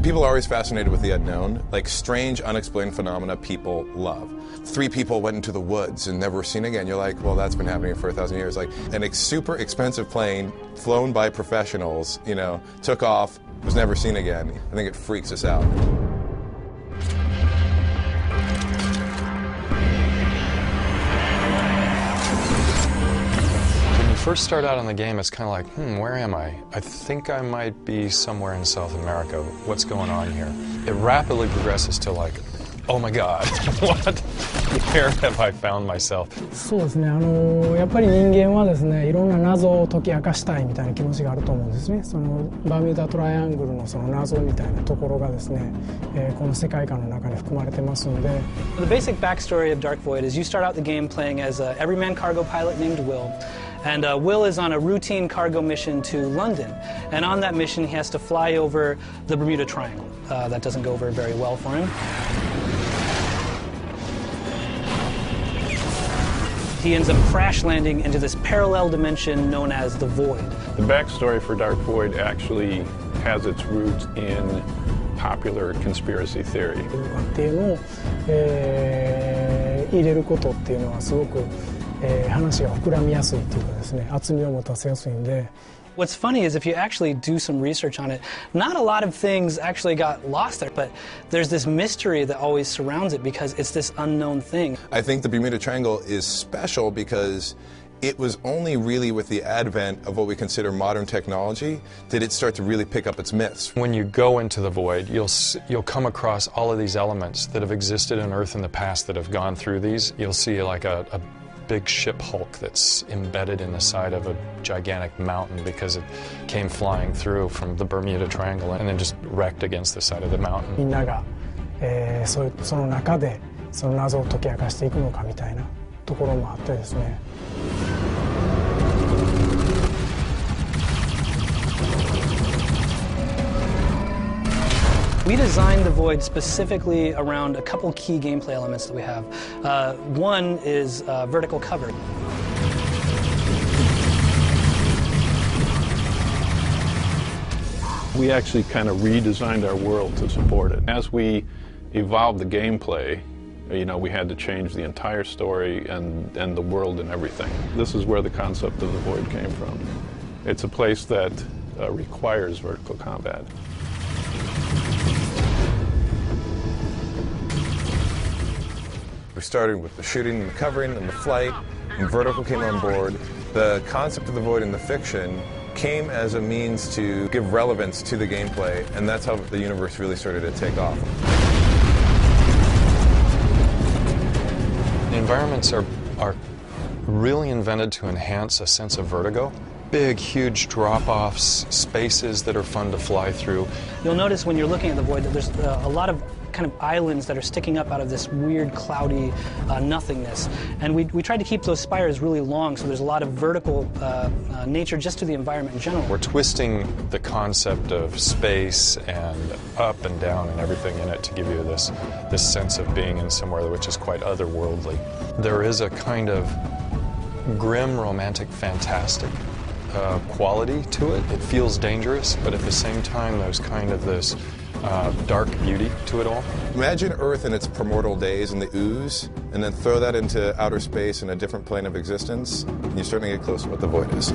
People are always fascinated with the unknown, like strange, unexplained phenomena people love. 3 people went into the woods and never were seen again. You're like, well, that's been happening for 1,000 years. Like super expensive plane flown by professionals, you know, took off, was never seen again. I think it freaks us out. First start out on the game, it's kind of like, where am I? I think I might be somewhere in South America. What's going on here? It rapidly progresses to like, oh my God, what? Where have I found myself? そうですね。やっぱり人間はですね、いろんな謎を解き明かしたいみたいな気持ちがあると思うんですね。そのバミューダトライアングルのその謎みたいなところがですね、この世界観の中に含まれてますので。The basic backstory of Dark Void is you start out the game playing as an everyman cargo pilot named Will. And Will is on a routine cargo mission to London. And on that mission, he has to fly over the Bermuda Triangle. That doesn't go over very well for him. He ends up crash landing into this parallel dimension known as the Void. The backstory for Dark Void actually has its roots in popular conspiracy theory. っていうのを、入れることっていうのはすごく話が膨らみやすいというかですね、厚みを持たせやすいんで。What's funny is if you actually do some research on it, not a lot of things actually got lost there, but there's this mystery that always surrounds it because it's this unknown thing. I think the Bermuda Triangle is special because it was only really with the advent of what we consider modern technology did it start to really pick up its myths. When you go into the void, you'll come across all of these elements that have existed on Earth in the past that have gone through these. You'll see like a big ship hulk that's embedded in the side of a gigantic mountain because it came flying through from the Bermuda Triangle and then just wrecked against the side of the mountain. みんなが、その中でその謎を解き明かしていくのかみたいなところもあってですね。We designed the Void specifically around a couple key gameplay elements that we have. One is vertical cover. We actually kind of redesigned our world to support it. As we evolved the gameplay, you know, we had to change the entire story and the world and everything. This is where the concept of the Void came from. It's a place that requires vertical combat. We started with the shooting and the covering and the flight, and vertical came on board. The concept of the Void in the fiction came as a means to give relevance to the gameplay, and that's how the universe really started to take off. The environments are really invented to enhance a sense of vertigo. Big, huge drop-offs, spaces that are fun to fly through. You'll notice when you're looking at the Void that there's a lot of kind of islands that are sticking up out of this weird, cloudy nothingness. And we tried to keep those spires really long, so there's a lot of vertical nature just to the environment in general. We're twisting the concept of space and up and down and everything in it to give you this sense of being in somewhere which is quite otherworldly. There is a kind of grim, romantic, fantastic quality to it. It feels dangerous, but at the same time there's kind of this dark beauty to it all. Imagine Earth in its primordial days in the ooze, and then throw that into outer space in a different plane of existence, and you're starting to get close to what the Void is.